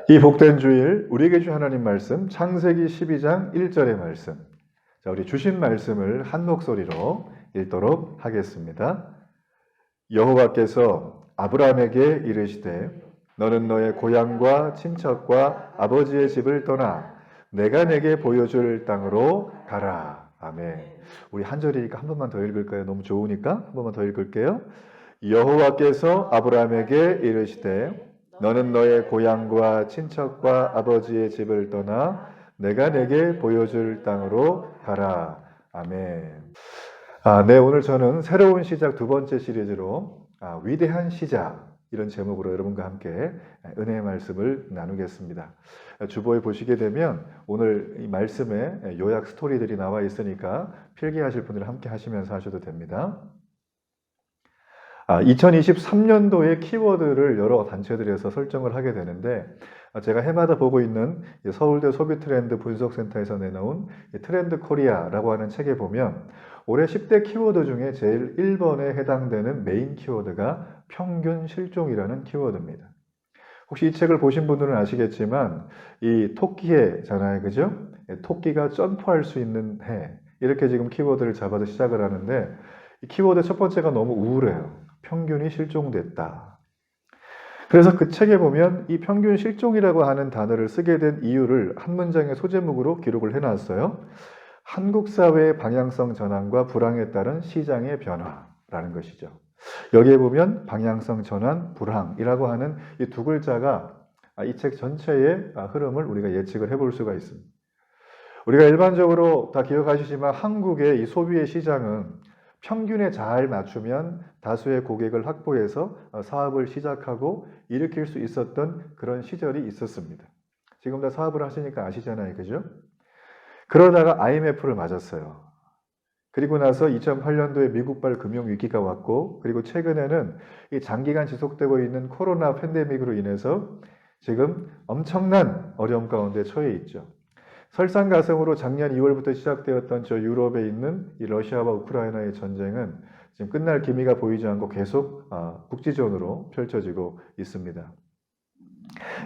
이 복된 주일 우리에게 주 하나님 말씀 창세기 12장 1절의 말씀. 자, 우리 주신 말씀을 한 목소리로 읽도록 하겠습니다. 여호와께서 아브라함에게 이르시되 너는 너의 고향과 친척과 아버지의 집을 떠나 내가 내게 보여줄 땅으로 가라. 아멘. 우리 한 절이니까 한 번만 더 읽을까요? 너무 좋으니까 한 번만 더 읽을게요. 여호와께서 아브라함에게 이르시되 너는 너의 고향과 친척과 아버지의 집을 떠나 내가 내게 보여줄 땅으로 가라. 아멘. 네, 오늘 저는 새로운 시작 두 번째 시리즈로 위대한 시작 이런 제목으로 여러분과 함께 은혜의 말씀을 나누겠습니다. 주보에 보시게 되면 오늘 이 말씀에 요약 스토리들이 나와 있으니까 필기하실 분들 함께 하시면서 하셔도 됩니다. 2023년도의 키워드를 여러 단체들에서 설정을 하게 되는데 제가 해마다 보고 있는 서울대 소비트렌드 분석센터에서 내놓은 트렌드 코리아라고 하는 책에 보면 올해 10대 키워드 중에 제일 1번에 해당되는 메인 키워드가 평균 실종이라는 키워드입니다. 혹시 이 책을 보신 분들은 아시겠지만 이 토끼해잖아요, 그죠? 토끼가 점프할 수 있는 해 이렇게 지금 키워드를 잡아서 시작을 하는데 이 키워드 첫 번째가 너무 우울해요. 평균이 실종됐다. 그래서 그 책에 보면 이 평균 실종이라고 하는 단어를 쓰게 된 이유를 한 문장의 소제목으로 기록을 해놨어요. 한국 사회의 방향성 전환과 불황에 따른 시장의 변화라는 것이죠. 여기에 보면 방향성 전환, 불황이라고 하는 이 두 글자가 이 책 전체의 흐름을 우리가 예측을 해볼 수가 있습니다. 우리가 일반적으로 다 기억하시지만 한국의 이 소비의 시장은 평균에 잘 맞추면 다수의 고객을 확보해서 사업을 시작하고 일으킬 수 있었던 그런 시절이 있었습니다. 지금 다 사업을 하시니까 아시잖아요, 그죠? 그러다가 IMF를 맞았어요. 그리고 나서 2008년도에 미국발 금융위기가 왔고, 그리고 최근에는 이 장기간 지속되고 있는 코로나 팬데믹으로 인해서 지금 엄청난 어려움 가운데 처해 있죠. 설상가성으로 작년 2월부터 시작되었던 저 유럽에 있는 이 러시아와 우크라이나의 전쟁은 지금 끝날 기미가 보이지 않고 계속 국지전으로 펼쳐지고 있습니다.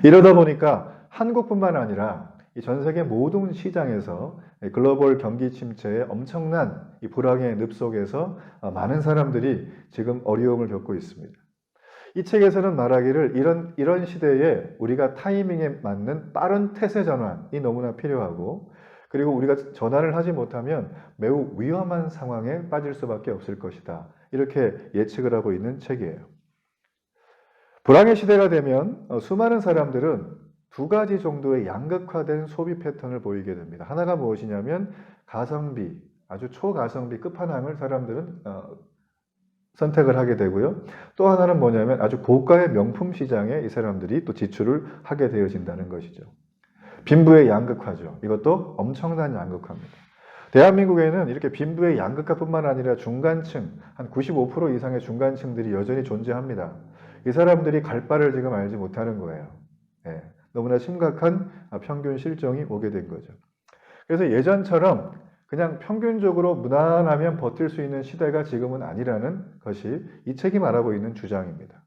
이러다 보니까 한국뿐만 아니라 이 전 세계 모든 시장에서 글로벌 경기 침체의 엄청난 이 불황의 늪 속에서 많은 사람들이 지금 어려움을 겪고 있습니다. 이 책에서는 말하기를 이런 시대에 우리가 타이밍에 맞는 빠른 태세 전환이 너무나 필요하고, 그리고 우리가 전환을 하지 못하면 매우 위험한 상황에 빠질 수밖에 없을 것이다. 이렇게 예측을 하고 있는 책이에요. 불황의 시대가 되면 수많은 사람들은 두 가지 정도의 양극화된 소비 패턴을 보이게 됩니다. 하나가 무엇이냐면 가성비, 아주 초가성비 끝판왕을 사람들은 선택을 하게 되고요. 또 하나는 뭐냐면 아주 고가의 명품 시장에 이 사람들이 또 지출을 하게 되어진다는 것이죠. 빈부의 양극화죠. 이것도 엄청난 양극화입니다. 대한민국에는 이렇게 빈부의 양극화뿐만 아니라 중간층, 한 95% 이상의 중간층들이 여전히 존재합니다. 이 사람들이 갈 바를 지금 알지 못하는 거예요. 네, 너무나 심각한 평균 실종이 오게 된 거죠. 그래서 예전처럼 그냥 평균적으로 무난하면 버틸 수 있는 시대가 지금은 아니라는 것이 이 책이 말하고 있는 주장입니다.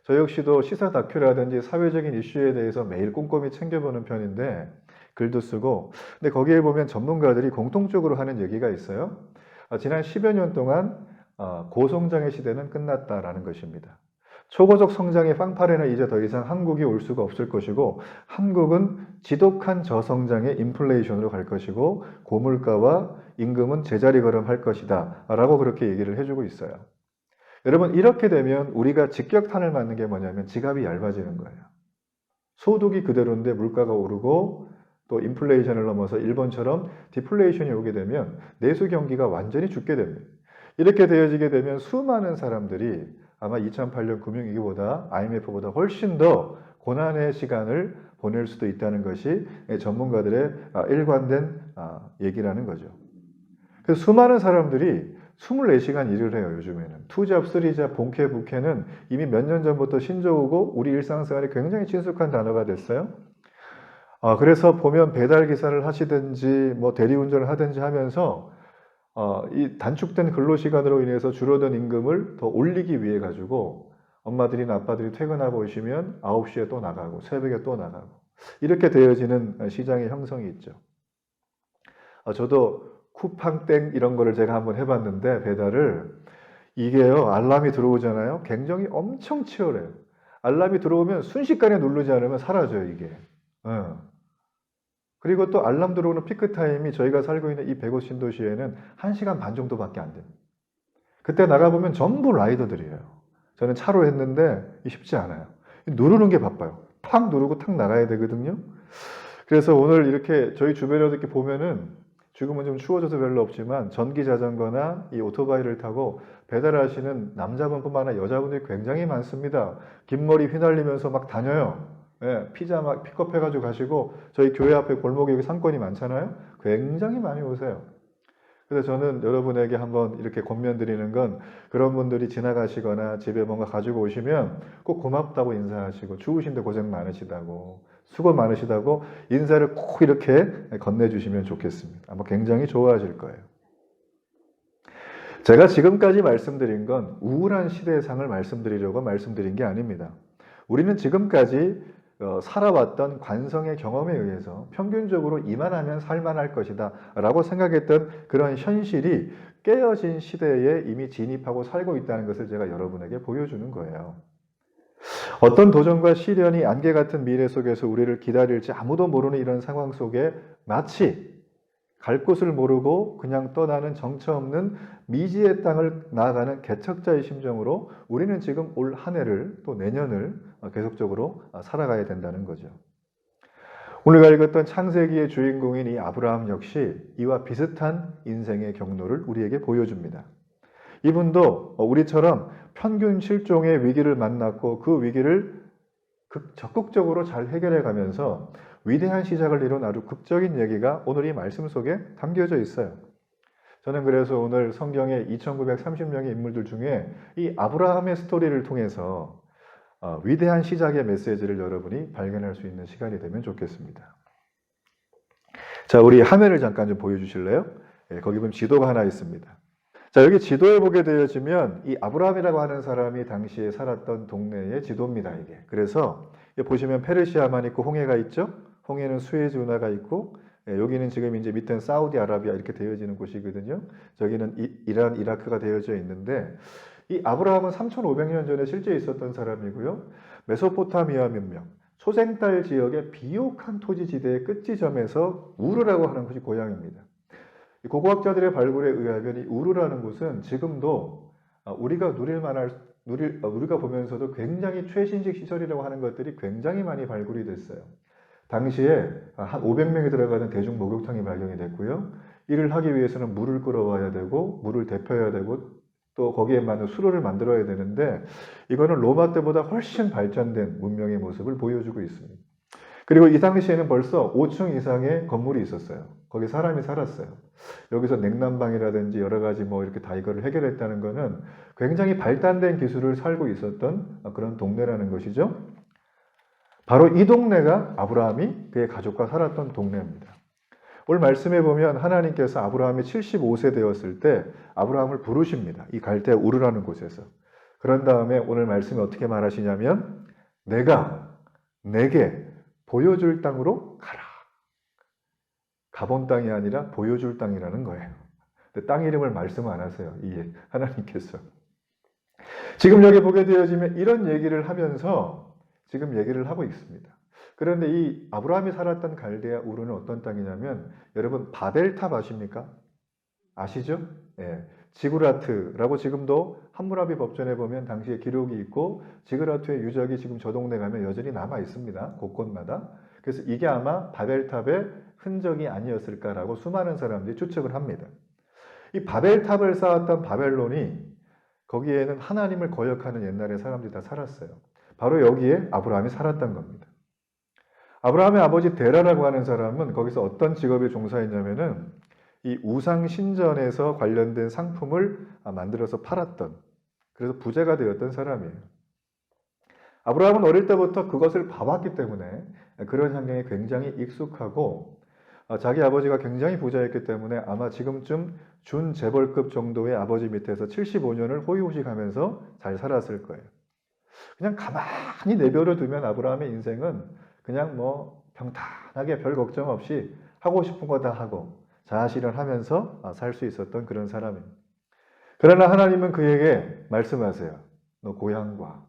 저 역시도 시사 다큐라든지 사회적인 이슈에 대해서 매일 꼼꼼히 챙겨보는 편인데 글도 쓰고, 근데 거기에 보면 전문가들이 공통적으로 하는 얘기가 있어요. 지난 10여 년 동안 고성장의 시대는 끝났다라는 것입니다. 초고속 성장의 빵파레는 이제 더 이상 한국이 올 수가 없을 것이고, 한국은 지독한 저성장의 인플레이션으로 갈 것이고, 고물가와 임금은 제자리 걸음할 것이다 라고 그렇게 얘기를 해주고 있어요. 여러분, 이렇게 되면 우리가 직격탄을 맞는 게 뭐냐면 지갑이 얇아지는 거예요. 소득이 그대로인데 물가가 오르고 또 인플레이션을 넘어서 일본처럼 디플레이션이 오게 되면 내수 경기가 완전히 죽게 됩니다. 이렇게 되어지게 되면 수많은 사람들이 아마 2008년 금융위기보다 IMF보다 훨씬 더 고난의 시간을 보낼 수도 있다는 것이 전문가들의 일관된 얘기라는 거죠. 그래서 수많은 사람들이 24시간 일을 해요, 요즘에는. 2잡, 3잡, 본캐, 부캐는 이미 몇 년 전부터 신조어고 우리 일상생활에 굉장히 친숙한 단어가 됐어요. 그래서 보면 배달 기사를 하시든지 뭐 대리운전을 하든지 하면서 이 단축된 근로시간으로 인해서 줄어든 임금을 더 올리기 위해 가지고 엄마들이나 아빠들이 퇴근하고 오시면 9시에 또 나가고 새벽에 또 나가고 이렇게 되어지는 시장의 형성이 있죠. 저도 쿠팡땡 이런 거를 제가 한번 해봤는데 배달을 이게요 알람이 들어오잖아요. 굉장히 엄청 치열해요. 알람이 들어오면 순식간에 누르지 않으면 사라져요 이게. 그리고 또 알람 들어오는 피크타임이 저희가 살고 있는 이 105 신도시에는 1시간 반 정도밖에 안 됩니다. 그때 나가보면 전부 라이더들이에요. 저는 차로 했는데 쉽지 않아요. 누르는 게 바빠요. 팍 누르고 탁 나가야 되거든요. 그래서 오늘 이렇게 저희 주변에도 이렇게 보면은 지금은 좀 추워져서 별로 없지만 전기 자전거나 이 오토바이를 타고 배달하시는 남자분뿐만 아니라 여자분들이 굉장히 많습니다. 긴 머리 휘날리면서 막 다녀요. 예, 피자 막 픽업 해가지고 가시고 저희 교회 앞에 골목에 여기 상권이 많잖아요. 굉장히 많이 오세요. 그래서 저는 여러분에게 한번 이렇게 권면드리는 건 그런 분들이 지나가시거나 집에 뭔가 가지고 오시면 꼭 고맙다고 인사하시고 추우신데 고생 많으시다고 수고 많으시다고 인사를 꼭 이렇게 건네주시면 좋겠습니다. 아마 굉장히 좋아하실 거예요. 제가 지금까지 말씀드린 건 우울한 시대상을 말씀드리려고 말씀드린 게 아닙니다. 우리는 지금까지 살아왔던 관성의 경험에 의해서 평균적으로 이만하면 살만할 것이다 라고 생각했던 그런 현실이 깨어진 시대에 이미 진입하고 살고 있다는 것을 제가 여러분에게 보여주는 거예요. 어떤 도전과 시련이 안개 같은 미래 속에서 우리를 기다릴지 아무도 모르는 이런 상황 속에 마치 갈 곳을 모르고 그냥 떠나는 정처 없는 미지의 땅을 나아가는 개척자의 심정으로 우리는 지금 올 한 해를 또 내년을 계속적으로 살아가야 된다는 거죠. 오늘 읽었던 창세기의 주인공인 이 아브라함 역시 이와 비슷한 인생의 경로를 우리에게 보여줍니다. 이분도 우리처럼 평균 실종의 위기를 만났고 그 위기를 적극적으로 잘 해결해 가면서 위대한 시작을 이룬 아주 극적인 얘기가 오늘 이 말씀 속에 담겨져 있어요. 저는 그래서 오늘 성경의 2930명의 인물들 중에 이 아브라함의 스토리를 통해서 위대한 시작의 메시지를 여러분이 발견할 수 있는 시간이 되면 좋겠습니다. 자, 우리 화면을 잠깐 좀 보여주실래요? 거기 보면 지도가 하나 있습니다. 자, 여기 지도에 보게 되어지면 이 아브라함이라고 하는 사람이 당시에 살았던 동네의 지도입니다, 이게. 그래서 보시면 페르시아만 있고 홍해가 있죠? 홍해는 수에즈 운하가 있고, 여기는 지금 이제 밑에는 사우디아라비아 이렇게 되어지는 곳이거든요. 저기는 이란, 이라크가 되어져 있는데, 이 아브라함은 3500년 전에 실제 있었던 사람이고요. 메소포타미아 문명, 소생딸 지역의 비옥한 토지지대의 끝지점에서 우르라고 하는 곳이 고향입니다. 고고학자들의 발굴에 의하면 이 우르라는 곳은 지금도 우리가 우리가 보면서도 굉장히 최신식 시설이라고 하는 것들이 굉장히 많이 발굴이 됐어요. 당시에 한 500명이 들어가는 대중 목욕탕이 발견이 됐고요. 이를 하기 위해서는 물을 끌어와야 되고 물을 데펴야 되고 또 거기에 맞는 수로를 만들어야 되는데 이거는 로마 때보다 훨씬 발전된 문명의 모습을 보여주고 있습니다. 그리고 이 당시에는 벌써 5층 이상의 건물이 있었어요. 거기 사람이 살았어요. 여기서 냉난방이라든지 여러 가지 뭐 이렇게 다 이거를 해결했다는 것은 굉장히 발달된 기술을 살고 있었던 그런 동네라는 것이죠. 바로 이 동네가 아브라함이 그의 가족과 살았던 동네입니다. 오늘 말씀해 보면 하나님께서 아브라함이 75세 되었을 때 아브라함을 부르십니다. 이 갈대 우르라는 곳에서. 그런 다음에 오늘 말씀이 어떻게 말하시냐면 내가 내게 보여줄 땅으로 가라. 가본 땅이 아니라 보여줄 땅이라는 거예요. 근데 땅 이름을 말씀 안 하세요. 이 하나님께서. 지금 여기 보게 되어지면 이런 얘기를 하면서 지금 얘기를 하고 있습니다. 그런데 이 아브라함이 살았던 갈대아 우르는 어떤 땅이냐면 여러분 바벨탑 아십니까? 아시죠? 예. 지구라트라고 지금도 함무라비 법전에 보면 당시에 기록이 있고 지그라트의 유적이 지금 저 동네 가면 여전히 남아 있습니다. 곳곳마다. 그래서 이게 아마 바벨탑의 흔적이 아니었을까라고 수많은 사람들이 추측을 합니다. 이 바벨탑을 쌓았던 바벨론이 거기에는 하나님을 거역하는 옛날에 사람들이 다 살았어요. 바로 여기에 아브라함이 살았던 겁니다. 아브라함의 아버지 데라라고 하는 사람은 거기서 어떤 직업에 종사했냐면은 이 우상 신전에서 관련된 상품을 만들어서 팔았던, 그래서 부자가 되었던 사람이에요. 아브라함은 어릴 때부터 그것을 봐왔기 때문에 그런 환경에 굉장히 익숙하고 자기 아버지가 굉장히 부자였기 때문에 아마 지금쯤 준재벌급 정도의 아버지 밑에서 75년을 호의호식하면서 잘 살았을 거예요. 그냥 가만히 내버려 두면 아브라함의 인생은 그냥 뭐 평탄하게 별 걱정 없이 하고 싶은 거 다 하고 자아실현하면서 살 수 있었던 그런 사람입니다. 그러나 하나님은 그에게 말씀하세요. 너 고향과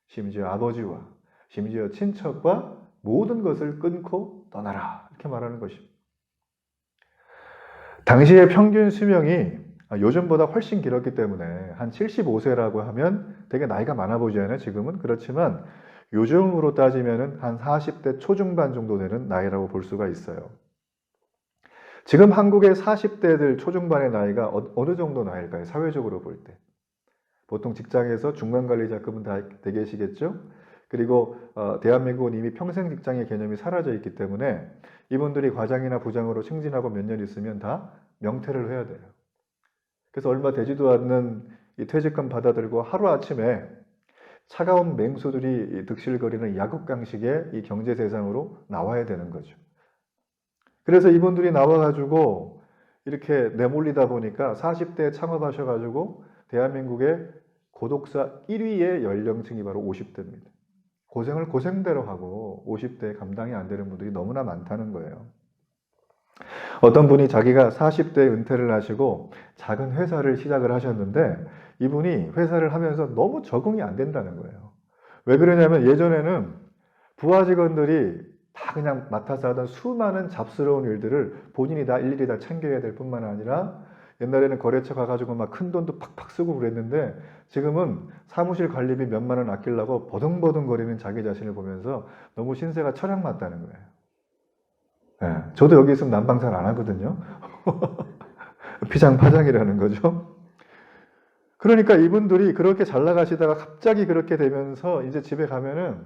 심지어 아버지와 심지어 친척과 모든 것을 끊고 떠나라. 이렇게 말하는 것입니다. 당시의 평균 수명이 요즘보다 훨씬 길었기 때문에 한 75세라고 하면 되게 나이가 많아 보이잖아요. 지금은. 그렇지만 요즘으로 따지면 한 40대 초중반 정도 되는 나이라고 볼 수가 있어요. 지금 한국의 40대들 초중반의 나이가 어느 정도 나이일까요? 사회적으로 볼 때. 보통 직장에서 중간관리자급은 다 계시겠죠? 그리고 대한민국은 이미 평생 직장의 개념이 사라져 있기 때문에 이분들이 과장이나 부장으로 승진하고 몇 년 있으면 다 명퇴를 해야 돼요. 그래서 얼마 되지도 않는 이 퇴직금 받아들고 하루아침에 차가운 맹수들이 득실거리는 야국강식의 이 경제 세상으로 나와야 되는 거죠. 그래서 이분들이 나와가지고 이렇게 내몰리다 보니까 40대에 창업하셔가지고 대한민국의 고독사 1위의 연령층이 바로 50대입니다. 고생을 고생대로 하고 50대에 감당이 안 되는 분들이 너무나 많다는 거예요. 어떤 분이 자기가 40대에 은퇴를 하시고 작은 회사를 시작을 하셨는데 이분이 회사를 하면서 너무 적응이 안 된다는 거예요. 왜 그러냐면 예전에는 부하 직원들이 다 그냥 맡아서 하던 수많은 잡스러운 일들을 본인이 다 일일이 다 챙겨야 될 뿐만 아니라 옛날에는 거래처 가가지고 막 큰 돈도 팍팍 쓰고 그랬는데 지금은 사무실 관리비 몇만 원 아끼려고 버둥버둥 거리는 자기 자신을 보면서 너무 신세가 철학 맞다는 거예요. 네, 저도 여기 있으면 난방 잘 안 하거든요. 피장파장이라는 거죠. 그러니까 이분들이 그렇게 잘 나가시다가 갑자기 그렇게 되면서 이제 집에 가면은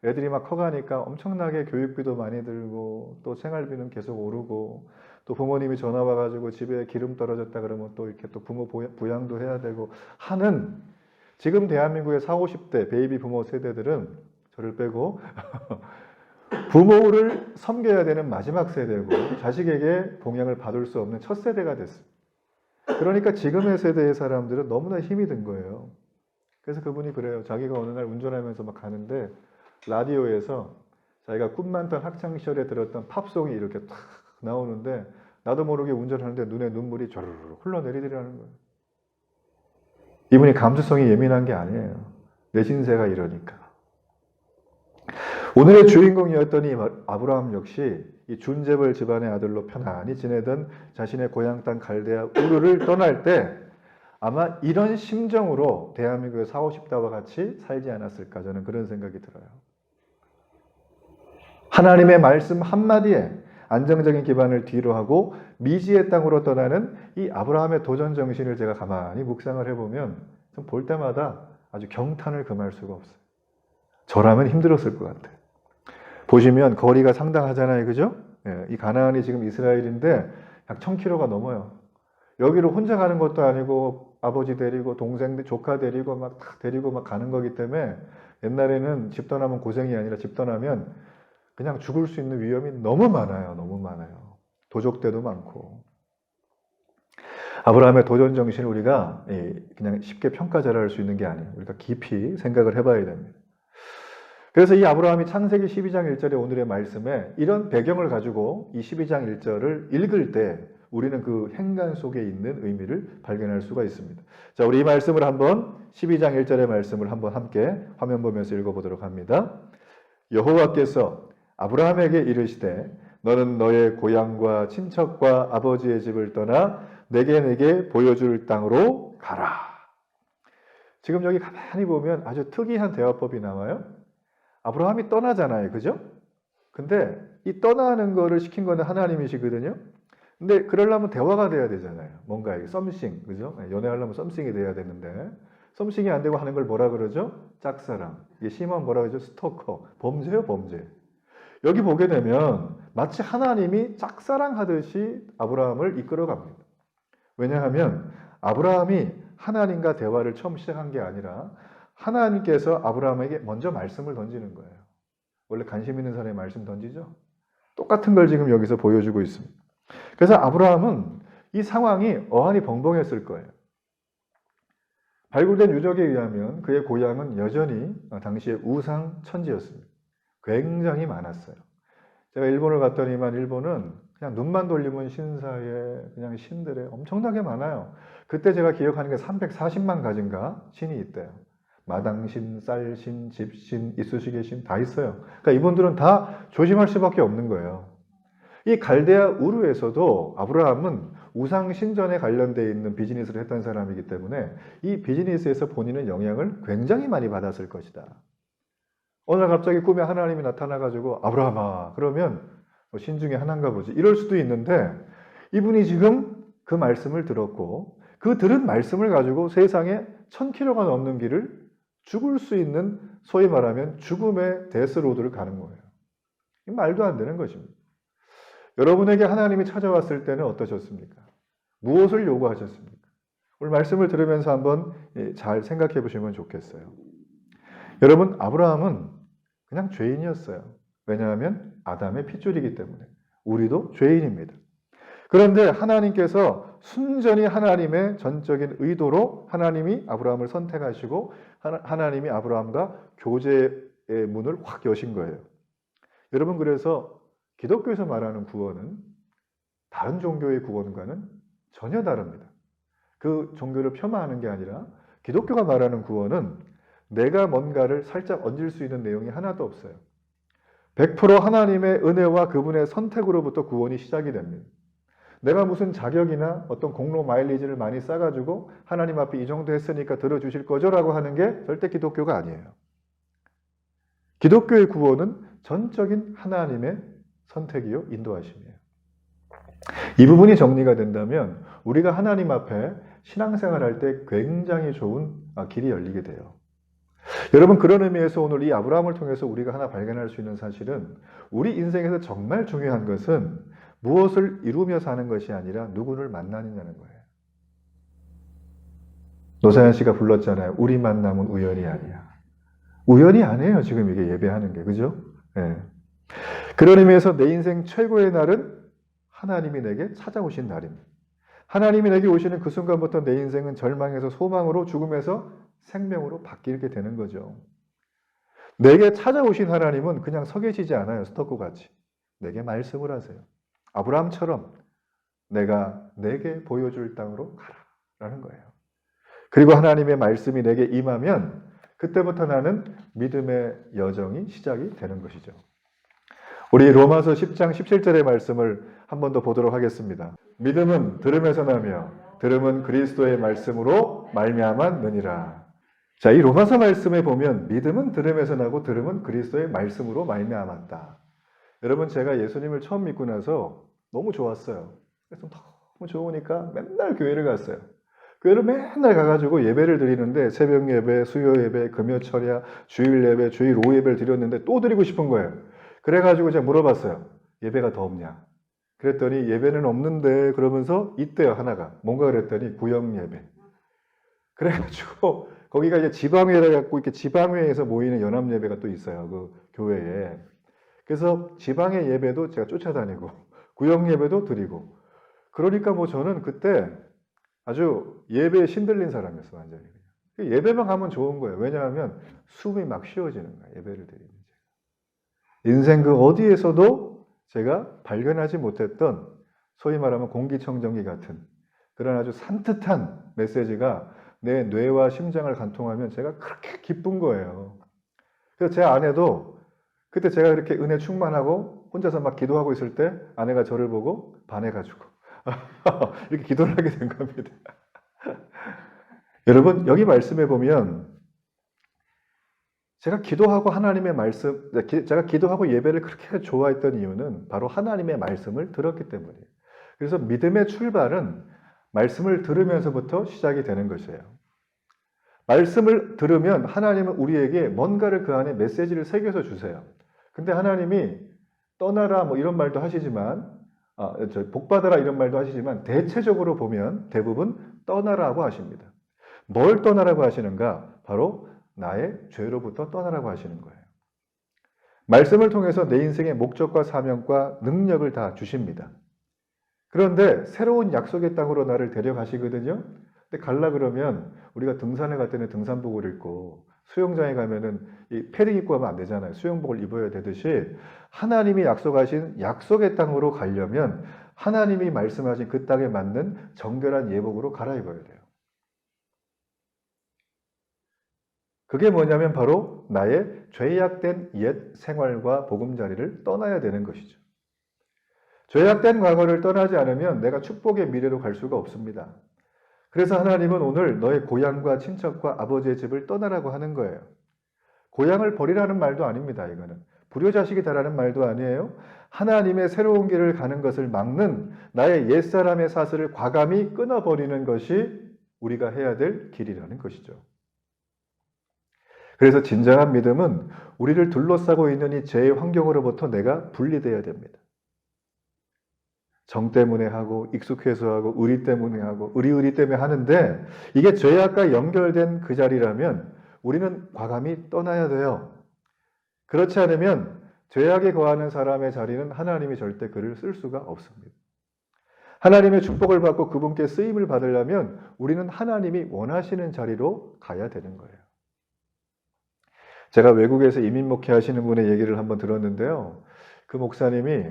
애들이 막 커가니까 엄청나게 교육비도 많이 들고 또 생활비는 계속 오르고 또 부모님이 전화 와가지고 집에 기름 떨어졌다 그러면 또 이렇게 또 부모 부양도 해야 되고 하는 지금 대한민국의 40, 50대 베이비 부모 세대들은 저를 빼고 부모를 섬겨야 되는 마지막 세대고 자식에게 봉양을 받을 수 없는 첫 세대가 됐습니다. 그러니까 지금의 세대의 사람들은 너무나 힘이 든 거예요. 그래서 그분이 그래요. 자기가 어느 날 운전하면서 막 가는데 라디오에서 자기가 꿈 많던 학창시절에 들었던 팝송이 이렇게 탁 나오는데 나도 모르게 운전하는데 눈에 눈물이 저르르 흘러내리더라는 거예요. 이분이 감수성이 예민한 게 아니에요. 내 신세가 이러니까. 오늘의 주인공이었던 이 아브라함 역시 이 준재벌 집안의 아들로 편안히 지내던 자신의 고향 땅 갈대아 우르를 떠날 때 아마 이런 심정으로 대한민국의 40, 50대와 같이 살지 않았을까 저는 그런 생각이 들어요. 하나님의 말씀 한마디에 안정적인 기반을 뒤로 하고 미지의 땅으로 떠나는 이 아브라함의 도전 정신을 제가 가만히 묵상을 해보면 좀 볼 때마다 아주 경탄을 금할 수가 없어요. 저라면 힘들었을 것 같아요. 보시면 거리가 상당하잖아요. 그죠? 예, 이 가나안이 지금 이스라엘인데 약 1000km가 넘어요. 여기로 혼자 가는 것도 아니고 아버지 데리고 동생, 조카 데리고 막 데리고 막 가는 거기 때문에 옛날에는 집 떠나면 고생이 아니라 집 떠나면 그냥 죽을 수 있는 위험이 너무 많아요. 너무 많아요. 도적대도 많고. 아브라함의 도전 정신을 우리가 그냥 쉽게 평가절하할 수 있는 게 아니에요. 우리가 깊이 생각을 해봐야 됩니다. 그래서 이 아브라함이 창세기 12장 1절의 오늘의 말씀에 이런 배경을 가지고 이 12장 1절을 읽을 때 우리는 그 행간 속에 있는 의미를 발견할 수가 있습니다. 자, 우리 이 말씀을 한번 12장 1절의 말씀을 한번 함께 화면 보면서 읽어보도록 합니다. 여호와께서 아브라함에게 이르시되 너는 너의 고향과 친척과 아버지의 집을 떠나 내게 보여줄 땅으로 가라. 지금 여기 가만히 보면 아주 특이한 대화법이 나와요. 아브라함이 떠나잖아요. 그죠? 근데 이 떠나는 거를 시킨 거는 하나님이시거든요. 근데 그러려면 대화가 돼야 되잖아요. 뭔가 이게 썸씽, 그죠? 연애하려면 썸씽이 돼야 되는데 썸씽이 안 되고 하는 걸 뭐라 그러죠? 짝사랑. 이게 심한 뭐라 그러죠? 스토커. 범죄요, 범죄. 여기 보게 되면 마치 하나님이 짝사랑하듯이 아브라함을 이끌어 갑니다. 왜냐하면 아브라함이 하나님과 대화를 처음 시작한 게 아니라 하나님께서 아브라함에게 먼저 말씀을 던지는 거예요. 원래 관심 있는 사람이 말씀 던지죠? 똑같은 걸 지금 여기서 보여주고 있습니다. 그래서 아브라함은 이 상황이 어안이 벙벙했을 거예요. 발굴된 유적에 의하면 그의 고향은 여전히 당시의 우상 천지였습니다. 굉장히 많았어요. 제가 일본을 갔더니만 일본은 그냥 눈만 돌리면 신사에 그냥 신들에 엄청나게 많아요. 그때 제가 기억하는 게 340만 가지인가 신이 있대요. 마당신, 쌀신, 집신, 이쑤시개 신 다 있어요. 그러니까 이분들은 다 조심할 수밖에 없는 거예요. 이 갈대아 우르에서도 아브라함은 우상 신전에 관련되어 있는 비즈니스를 했던 사람이기 때문에 이 비즈니스에서 본인은 영향을 굉장히 많이 받았을 것이다. 어느 날 갑자기 꿈에 하나님이 나타나가지고 아브라함아 그러면 신 중에 하나인가 보지 이럴 수도 있는데 이분이 지금 그 말씀을 들었고 그 들은 말씀을 가지고 세상에 1000km가 넘는 길을 죽을 수 있는 소위 말하면 죽음의 데스로드를 가는 거예요. 이 말도 안 되는 것입니다. 여러분에게 하나님이 찾아왔을 때는 어떠셨습니까? 무엇을 요구하셨습니까? 오늘 말씀을 들으면서 한번 잘 생각해 보시면 좋겠어요. 여러분, 아브라함은 그냥 죄인이었어요. 왜냐하면 아담의 핏줄이기 때문에. 우리도 죄인입니다. 그런데 하나님께서 순전히 하나님의 전적인 의도로 하나님이 아브라함을 선택하시고 하나님이 아브라함과 교제의 문을 확 여신 거예요. 여러분, 그래서 기독교에서 말하는 구원은 다른 종교의 구원과는 전혀 다릅니다. 그 종교를 폄하하는 게 아니라 기독교가 말하는 구원은 내가 뭔가를 살짝 얹을 수 있는 내용이 하나도 없어요. 100% 하나님의 은혜와 그분의 선택으로부터 구원이 시작이 됩니다. 내가 무슨 자격이나 어떤 공로 마일리지를 많이 쌓아가지고 하나님 앞에 이 정도 했으니까 들어주실 거죠 라고 하는 게 절대 기독교가 아니에요. 기독교의 구원은 전적인 하나님의 선택이요 인도하심이에요. 이 부분이 정리가 된다면 우리가 하나님 앞에 신앙생활할 때 굉장히 좋은 길이 열리게 돼요. 여러분, 그런 의미에서 오늘 이 아브라함을 통해서 우리가 하나 발견할 수 있는 사실은 우리 인생에서 정말 중요한 것은 무엇을 이루며 사는 것이 아니라 누구를 만나느냐는 거예요. 노사연 씨가 불렀잖아요. 우리 만남은 우연이 아니야. 우연이 아니에요. 지금 이게 예배하는 게. 그죠? 네. 그런 의미에서 내 인생 최고의 날은 하나님이 내게 찾아오신 날입니다. 하나님이 내게 오시는 그 순간부터 내 인생은 절망에서 소망으로 죽음에서 생명으로 바뀌게 되는 거죠. 내게 찾아오신 하나님은 그냥 서 계시지 않아요. 스토커같이. 내게 말씀을 하세요. 아브라함처럼 내가 내게 보여줄 땅으로 가라라는 거예요. 그리고 하나님의 말씀이 내게 임하면 그때부터 나는 믿음의 여정이 시작이 되는 것이죠. 우리 로마서 10장 17절의 말씀을 한 번 더 보도록 하겠습니다. 믿음은 들음에서 나며 들음은 그리스도의 말씀으로 말미암았느니라. 자, 이 로마서 말씀에 보면 믿음은 들음에서 나고 들음은 그리스도의 말씀으로 말미암았다. 여러분, 제가 예수님을 처음 믿고 나서 너무 좋았어요. 그래서 너무 좋으니까 맨날 교회를 갔어요. 교회를 맨날 가가지고 예배를 드리는데 새벽 예배, 수요 예배, 금요철야, 주일 예배, 주일 오후 예배를 드렸는데 또 드리고 싶은 거예요. 그래가지고 제가 물어봤어요. 예배가 더 없냐? 그랬더니 예배는 없는데 그러면서 있대요, 하나가. 뭔가 그랬더니 구역 예배. 그래가지고 거기가 이제 지방회를 갖고 이렇게 지방회에서 모이는 연합 예배가 또 있어요. 그 교회에. 그래서 지방의 예배도 제가 쫓아다니고 구역 예배도 드리고. 그러니까 뭐 저는 그때 아주 예배에 신들린 사람이었어, 완전히. 예배만 가면 좋은 거예요. 왜냐하면 숨이 막 쉬어지는 거예요, 예배를 드리면. 인생 그 어디에서도 제가 발견하지 못했던 소위 말하면 공기청정기 같은 그런 아주 산뜻한 메시지가 내 뇌와 심장을 관통하면 제가 그렇게 기쁜 거예요. 그래서 제 아내도 그때 제가 이렇게 은혜 충만하고 혼자서 막 기도하고 있을 때 아내가 저를 보고 반해가지고 이렇게 기도를 하게 된 겁니다. 여러분, 여기 말씀에 보면 제가 기도하고 하나님의 말씀, 제가 기도하고 예배를 그렇게 좋아했던 이유는 바로 하나님의 말씀을 들었기 때문이에요. 그래서 믿음의 출발은 말씀을 들으면서부터 시작이 되는 것이에요. 말씀을 들으면 하나님은 우리에게 뭔가를 그 안에 메시지를 새겨서 주세요. 근데 하나님이 떠나라 뭐 이런 말도 하시지만, 복받아라 이런 말도 하시지만 대체적으로 보면 대부분 떠나라고 하십니다. 뭘 떠나라고 하시는가? 바로 나의 죄로부터 떠나라고 하시는 거예요. 말씀을 통해서 내 인생의 목적과 사명과 능력을 다 주십니다. 그런데 새로운 약속의 땅으로 나를 데려가시거든요. 근데 갈라 그러면 우리가 등산에 갈 때는 등산복을 입고 수영장에 가면은 이 패딩 입고 가면 안 되잖아요. 수영복을 입어야 되듯이 하나님이 약속하신 약속의 땅으로 가려면 하나님이 말씀하신 그 땅에 맞는 정결한 예복으로 갈아입어야 돼요. 그게 뭐냐면 바로 나의 죄악된 옛 생활과 보금자리를 떠나야 되는 것이죠. 죄악된 과거를 떠나지 않으면 내가 축복의 미래로 갈 수가 없습니다. 그래서 하나님은 오늘 너의 고향과 친척과 아버지의 집을 떠나라고 하는 거예요. 고향을 버리라는 말도 아닙니다. 이거는 불효자식이 되라는 말도 아니에요. 하나님의 새로운 길을 가는 것을 막는 나의 옛사람의 사슬을 과감히 끊어버리는 것이 우리가 해야 될 길이라는 것이죠. 그래서 진정한 믿음은 우리를 둘러싸고 있는 이 죄의 환경으로부터 내가 분리되어야 됩니다. 정 때문에 하고 익숙해서 하고 의리 때문에 하고 의리 때문에 하는데 이게 죄악과 연결된 그 자리라면 우리는 과감히 떠나야 돼요. 그렇지 않으면 죄악에 거하는 사람의 자리는 하나님이 절대 그를 쓸 수가 없습니다. 하나님의 축복을 받고 그분께 쓰임을 받으려면 우리는 하나님이 원하시는 자리로 가야 되는 거예요. 제가 외국에서 이민 목회하시는 분의 얘기를 한번 들었는데요. 그 목사님이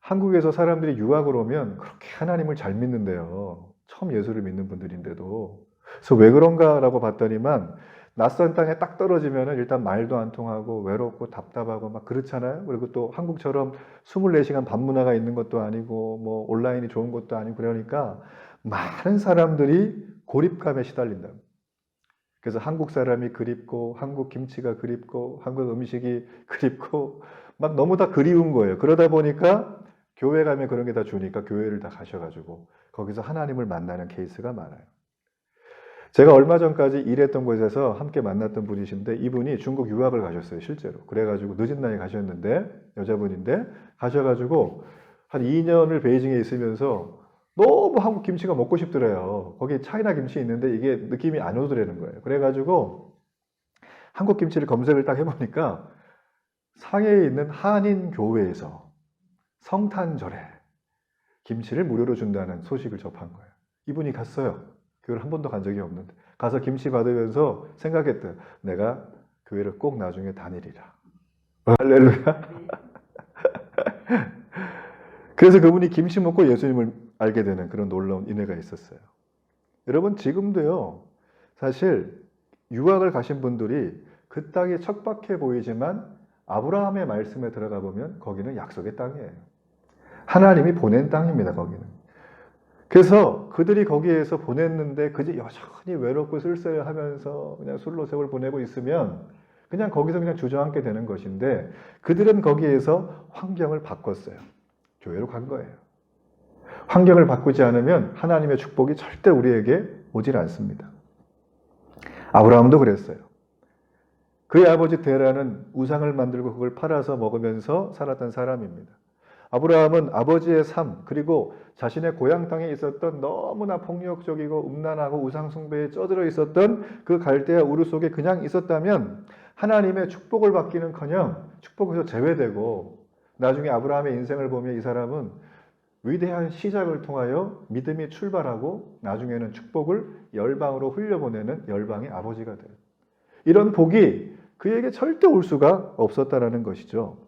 한국에서 사람들이 유학을 오면 그렇게 하나님을 잘 믿는데요. 처음 예수를 믿는 분들인데도. 그래서 왜 그런가라고 봤더니만 낯선 땅에 딱 떨어지면 일단 말도 안 통하고 외롭고 답답하고 막 그렇잖아요. 그리고 또 한국처럼 24시간 밤문화가 있는 것도 아니고 뭐 온라인이 좋은 것도 아니고 그러니까 많은 사람들이 고립감에 시달린다. 그래서 한국 사람이 그립고 한국 김치가 그립고 한국 음식이 그립고 막 너무 다 그리운 거예요. 그러다 보니까 교회 가면 그런 게 다 주니까 교회를 다 가셔가지고 거기서 하나님을 만나는 케이스가 많아요. 제가 얼마 전까지 일했던 곳에서 함께 만났던 분이신데 이분이 중국 유학을 가셨어요. 실제로. 그래가지고 늦은 나이에 가셨는데 여자분인데 가셔가지고 한 2년을 베이징에 있으면서 너무 한국 김치가 먹고 싶더래요. 거기 차이나 김치 있는데 이게 느낌이 안 오더라는 거예요. 그래가지고 한국 김치를 검색을 딱 해보니까 상해에 있는 한인 교회에서 성탄절에 김치를 무료로 준다는 소식을 접한 거예요. 이분이 갔어요. 교회를 한 번도 간 적이 없는데 가서 김치 받으면서 생각했대. 내가 교회를 꼭 나중에 다니리라. 할렐루야. 그래서 그분이 김치 먹고 예수님을 알게 되는 그런 놀라운 인애가 있었어요. 여러분 지금도요. 사실 유학을 가신 분들이 그 땅이 척박해 보이지만 아브라함의 말씀에 들어가 보면 거기는 약속의 땅이에요. 하나님이 보낸 땅입니다. 거기는. 그래서 그들이 거기에서 보냈는데 그저 여전히 외롭고 쓸쓸하면서 그냥 술로 세월 보내고 있으면 그냥 거기서 그냥 주저앉게 되는 것인데 그들은 거기에서 환경을 바꿨어요. 교회로 간 거예요. 환경을 바꾸지 않으면 하나님의 축복이 절대 우리에게 오질 않습니다. 아브라함도 그랬어요. 그의 아버지 데라는 우상을 만들고 그걸 팔아서 먹으면서 살았던 사람입니다. 아브라함은 아버지의 삶 그리고 자신의 고향 땅에 있었던 너무나 폭력적이고 음란하고 우상 숭배에 쩌들어 있었던 그 갈대아 우르 속에 그냥 있었다면 하나님의 축복을 받기는커녕 축복에서 제외되고 나중에 아브라함의 인생을 보면 이 사람은 위대한 시작을 통하여 믿음이 출발하고 나중에는 축복을 열방으로 흘려보내는 열방의 아버지가 돼요. 이런 복이 그에게 절대 올 수가 없었다라는 것이죠.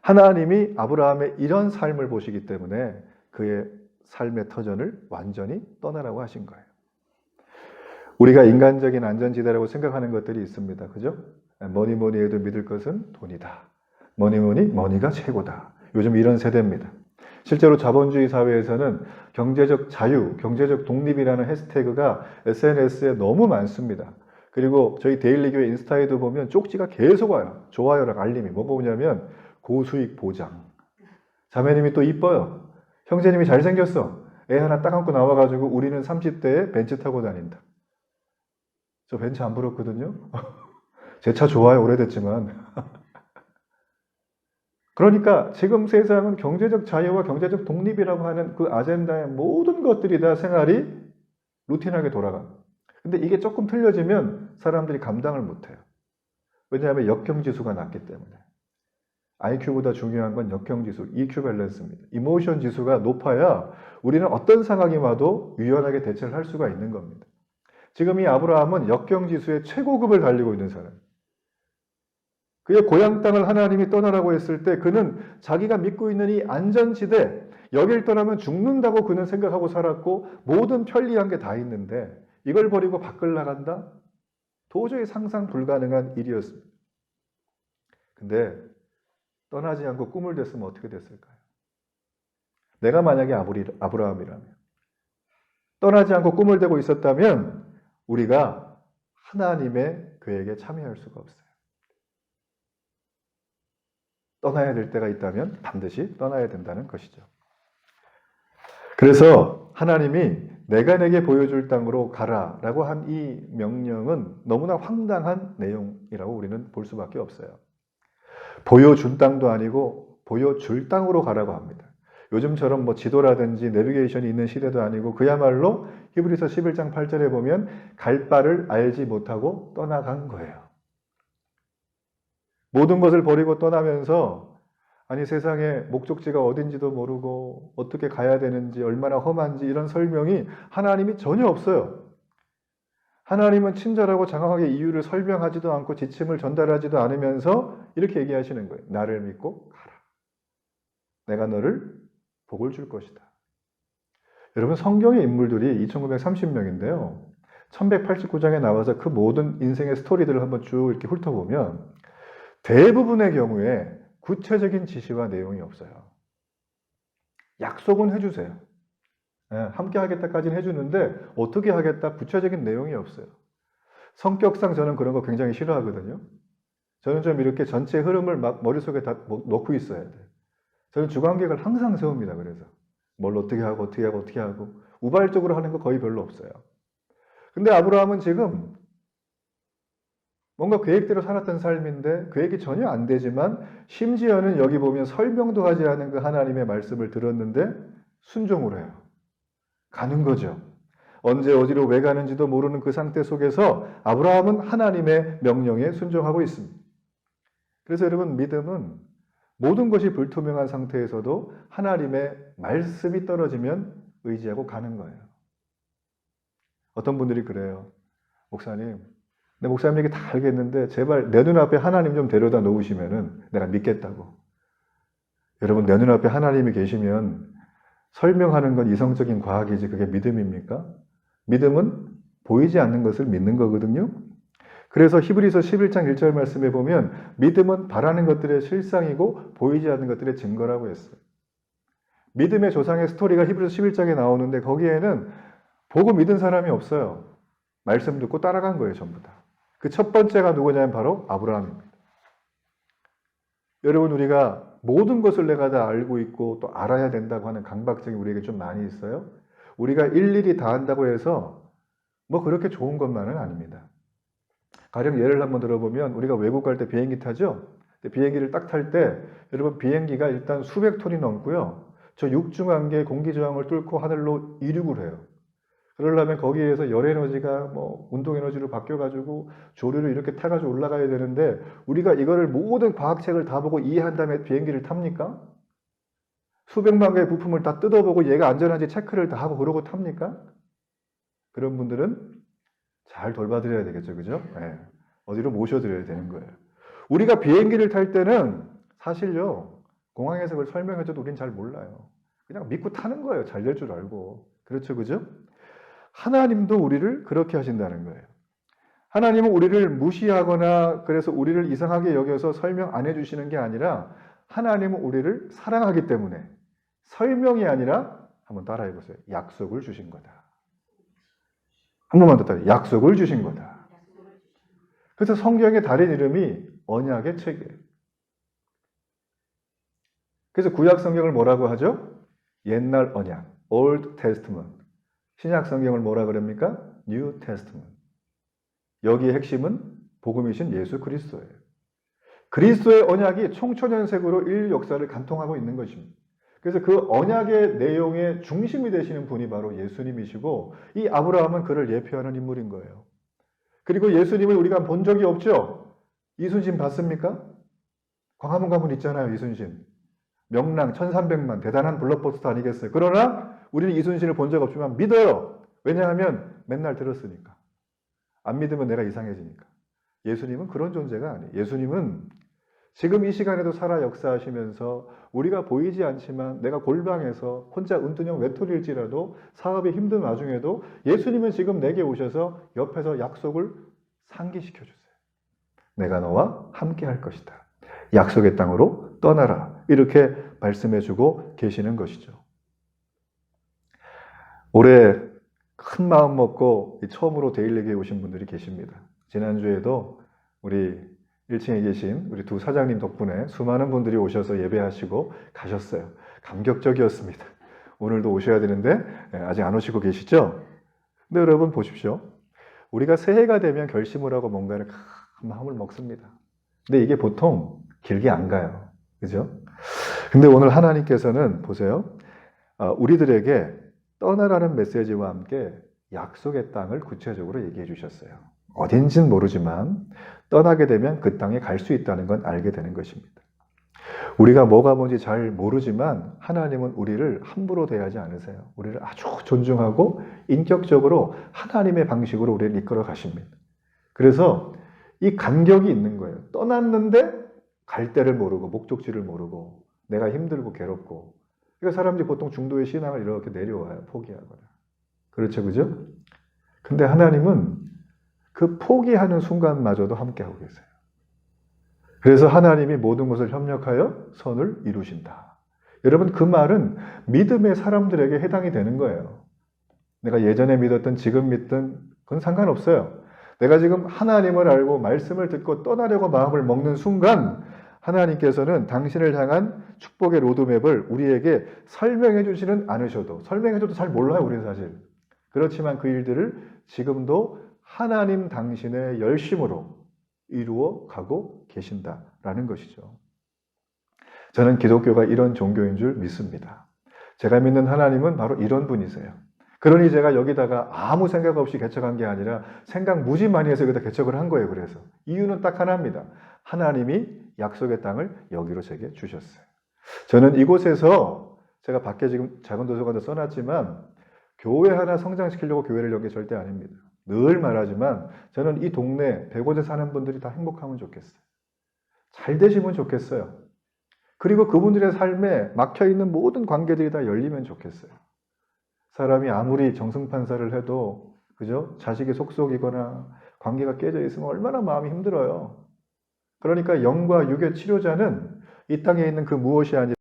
하나님이 아브라함의 이런 삶을 보시기 때문에 그의 삶의 터전을 완전히 떠나라고 하신 거예요. 우리가 인간적인 안전지대라고 생각하는 것들이 있습니다. 그죠? 뭐니 해도 믿을 것은 돈이다. 머니가 최고다. 요즘 이런 세대입니다. 실제로 자본주의 사회에서는 경제적 자유, 경제적 독립이라는 해시태그가 SNS에 너무 많습니다. 그리고 저희 데일리교회 인스타에도 보면 쪽지가 계속 와요. 좋아요랑 알림이. 뭐가 오냐면 고수익 보장. 자매님이 또 이뻐요. 형제님이 잘생겼어. 애 하나 딱 안고 나와가지고 우리는 30대에 벤츠 타고 다닌다. 저 벤츠 안 부럽거든요. 제 차 좋아요. 오래됐지만. 그러니까 지금 세상은 경제적 자유와 경제적 독립이라고 하는 그 아젠다의 모든 것들이 다 생활이 루틴하게 돌아가. 근데 이게 조금 틀려지면 사람들이 감당을 못해요. 왜냐하면 역경지수가 낮기 때문에. IQ보다 중요한 건 역경지수, EQ 밸런스입니다. 이모션 지수가 높아야 우리는 어떤 상황이 와도 유연하게 대처를 할 수가 있는 겁니다. 지금 이 아브라함은 역경지수의 최고급을 달리고 있는 사람. 그의 고향 땅을 하나님이 떠나라고 했을 때 그는 자기가 믿고 있는 이 안전지대, 여길 떠나면 죽는다고 그는 생각하고 살았고 모든 편리한 게 다 있는데 이걸 버리고 밖을 나간다? 도저히 상상 불가능한 일이었습니다. 근데 떠나지 않고 꿈을 댔으면 어떻게 됐을까요? 내가 만약에 아브라함이라면 떠나지 않고 꿈을 대고 있었다면 우리가 하나님의 계획에 참여할 수가 없어요. 떠나야 될 때가 있다면 반드시 떠나야 된다는 것이죠. 그래서 하나님이 내가 내게 보여줄 땅으로 가라라고 한 이 명령은 너무나 황당한 내용이라고 우리는 볼 수밖에 없어요. 보여준 땅도 아니고 보여줄 땅으로 가라고 합니다. 요즘처럼 뭐 지도라든지 내비게이션이 있는 시대도 아니고 그야말로 히브리서 11장 8절에 보면 갈 바를 알지 못하고 떠나간 거예요. 모든 것을 버리고 떠나면서 아니 세상에 목적지가 어딘지도 모르고 어떻게 가야 되는지 얼마나 험한지 이런 설명이 하나님이 전혀 없어요. 하나님은 친절하고 장황하게 이유를 설명하지도 않고 지침을 전달하지도 않으면서 이렇게 얘기하시는 거예요. 나를 믿고 가라. 내가 너를 복을 줄 것이다. 여러분 성경의 인물들이 2930명인데요. 1189장에 나와서 그 모든 인생의 스토리들을 한번 쭉 이렇게 훑어보면 대부분의 경우에 구체적인 지시와 내용이 없어요. 약속은 해주세요. 함께 하겠다까지는 해주는데 어떻게 하겠다 구체적인 내용이 없어요. 성격상 저는 그런 거 굉장히 싫어하거든요. 저는 좀 이렇게 전체 흐름을 막 머릿속에 다 넣고 있어야 돼요. 저는 주관계획을 항상 세웁니다. 그래서 뭘 어떻게 하고 어떻게 하고 어떻게 하고 우발적으로 하는 거 거의 별로 없어요. 근데 아브라함은 지금 뭔가 계획대로 살았던 삶인데 계획이 전혀 안 되지만 심지어는 여기 보면 설명도 하지 않은 그 하나님의 말씀을 들었는데 순종을 해요. 가는 거죠. 언제 어디로 왜 가는지도 모르는 그 상태 속에서 아브라함은 하나님의 명령에 순종하고 있습니다. 그래서 여러분 믿음은 모든 것이 불투명한 상태에서도 하나님의 말씀이 떨어지면 의지하고 가는 거예요. 어떤 분들이 그래요. 목사님, 내 목사님 얘기 다 알겠는데 제발 내 눈앞에 하나님 좀 데려다 놓으시면은 내가 믿겠다고. 여러분 내 눈앞에 하나님이 계시면 설명하는 건 이성적인 과학이지 그게 믿음입니까? 믿음은 보이지 않는 것을 믿는 거거든요. 그래서 히브리서 11장 1절 말씀에 보면 믿음은 바라는 것들의 실상이고 보이지 않는 것들의 증거라고 했어요. 믿음의 조상의 스토리가 히브리서 11장에 나오는데 거기에는 보고 믿은 사람이 없어요. 말씀 듣고 따라간 거예요, 전부 다. 그 첫 번째가 누구냐면 바로 아브라함입니다. 여러분 우리가 모든 것을 내가 다 알고 있고 또 알아야 된다고 하는 강박증이 우리에게 좀 많이 있어요. 우리가 일일이 다 한다고 해서 뭐 그렇게 좋은 것만은 아닙니다. 가령 예를 한번 들어보면 우리가 외국 갈 때 비행기 타죠? 비행기를 딱 탈 때 여러분 비행기가 일단 수백 톤이 넘고요. 저 육중한계 공기저항을 뚫고 하늘로 이륙을 해요. 그러려면 거기에서 열에너지가 뭐 운동에너지로 바뀌어가지고 조류를 이렇게 타가지고 올라가야 되는데 우리가 이거를 모든 과학책을 다 보고 이해한 다음에 비행기를 탑니까? 수백만 개의 부품을 다 뜯어보고 얘가 안전한지 체크를 다 하고 그러고 탑니까? 그런 분들은 잘 돌봐드려야 되겠죠. 그죠? 네. 어디로 모셔드려야 되는 거예요. 우리가 비행기를 탈 때는 사실요. 공항에서 그걸 설명해줘도 우린 잘 몰라요. 그냥 믿고 타는 거예요. 잘 될 줄 알고. 그렇죠. 그죠? 하나님도 우리를 그렇게 하신다는 거예요. 하나님은 우리를 무시하거나 그래서 우리를 이상하게 여겨서 설명 안 해주시는 게 아니라 하나님은 우리를 사랑하기 때문에 설명이 아니라 한번 따라해 보세요. 약속을 주신 거다. 한 번만 더 따라해. 약속을 주신 거다. 그래서 성경의 다른 이름이 언약의 책이에요. 그래서 구약 성경을 뭐라고 하죠? 옛날 언약, Old Testament. 신약 성경을 뭐라 그럽니까? New Testament. 여기의 핵심은 복음이신 예수 그리스도예요. 그리스도의 언약이 총천연색으로 인류 역사를 관통하고 있는 것입니다. 그래서 그 언약의 내용의 중심이 되시는 분이 바로 예수님이시고 이 아브라함은 그를 예표하는 인물인 거예요. 그리고 예수님을 우리가 본 적이 없죠? 이순신 봤습니까? 광화문 가면 있잖아요, 이순신. 명랑 1300만 대단한 블록버스터 아니겠어요. 그러나 우리는 이순신을 본 적 없지만 믿어요. 왜냐하면 맨날 들었으니까. 안 믿으면 내가 이상해지니까. 예수님은 그런 존재가 아니에요. 예수님은 지금 이 시간에도 살아 역사하시면서 우리가 보이지 않지만 내가 골방에서 혼자 은둔형 외톨이일지라도 사업이 힘든 와중에도 예수님은 지금 내게 오셔서 옆에서 약속을 상기시켜 주세요. 내가 너와 함께 할 것이다. 약속의 땅으로 떠나라. 이렇게 말씀해 주고 계시는 것이죠. 올해 큰 마음 먹고 처음으로 데일리교에 오신 분들이 계십니다. 지난주에도 우리 1층에 계신 우리 두 사장님 덕분에 수많은 분들이 오셔서 예배하시고 가셨어요. 감격적이었습니다. 오늘도 오셔야 되는데 아직 안 오시고 계시죠? 근데 여러분 보십시오. 우리가 새해가 되면 결심을 하고 뭔가를 큰 마음을 먹습니다. 근데 이게 보통 길게 안 가요. 그죠? 근데 오늘 하나님께서는 보세요. 우리들에게 떠나라는 메시지와 함께 약속의 땅을 구체적으로 얘기해 주셨어요. 어딘지는 모르지만 떠나게 되면 그 땅에 갈 수 있다는 건 알게 되는 것입니다. 우리가 뭐가 뭔지 잘 모르지만 하나님은 우리를 함부로 대하지 않으세요. 우리를 아주 존중하고 인격적으로 하나님의 방식으로 우리를 이끌어 가십니다. 그래서 이 간격이 있는 거예요. 떠났는데 갈 데를 모르고 목적지를 모르고 내가 힘들고 괴롭고. 그러니까 사람들이 보통 중도의 신앙을 이렇게 내려와요. 포기하거나. 그렇죠, 그죠? 근데 하나님은 그 포기하는 순간마저도 함께하고 계세요. 그래서 하나님이 모든 것을 협력하여 선을 이루신다. 여러분, 그 말은 믿음의 사람들에게 해당이 되는 거예요. 내가 예전에 믿었든 지금 믿든 그건 상관없어요. 내가 지금 하나님을 알고 말씀을 듣고 떠나려고 마음을 먹는 순간 하나님께서는 당신을 향한 축복의 로드맵을 우리에게 설명해 주지는 않으셔도, 설명해 줘도 잘 몰라요, 우리는 사실. 그렇지만 그 일들을 지금도 하나님 당신의 열심으로 이루어 가고 계신다라는 것이죠. 저는 기독교가 이런 종교인 줄 믿습니다. 제가 믿는 하나님은 바로 이런 분이세요. 그러니 제가 여기다가 아무 생각 없이 개척한 게 아니라 생각 무지 많이 해서 여기다 개척을 한 거예요. 그래서 이유는 딱 하나입니다. 하나님이 약속의 땅을 여기로 제게 주셨어요. 저는 이곳에서 제가 밖에 지금 작은 도서관도 써놨지만 교회 하나 성장시키려고 교회를 연 게 절대 아닙니다. 늘 말하지만 저는 이 동네 100곳에 사는 분들이 다 행복하면 좋겠어요. 잘 되시면 좋겠어요. 그리고 그분들의 삶에 막혀있는 모든 관계들이 다 열리면 좋겠어요. 사람이 아무리 정승판사를 해도 그죠? 자식이 속속이거나 관계가 깨져 있으면 얼마나 마음이 힘들어요. 그러니까 영과 육의 치료자는 이 땅에 있는 그 무엇이 아니라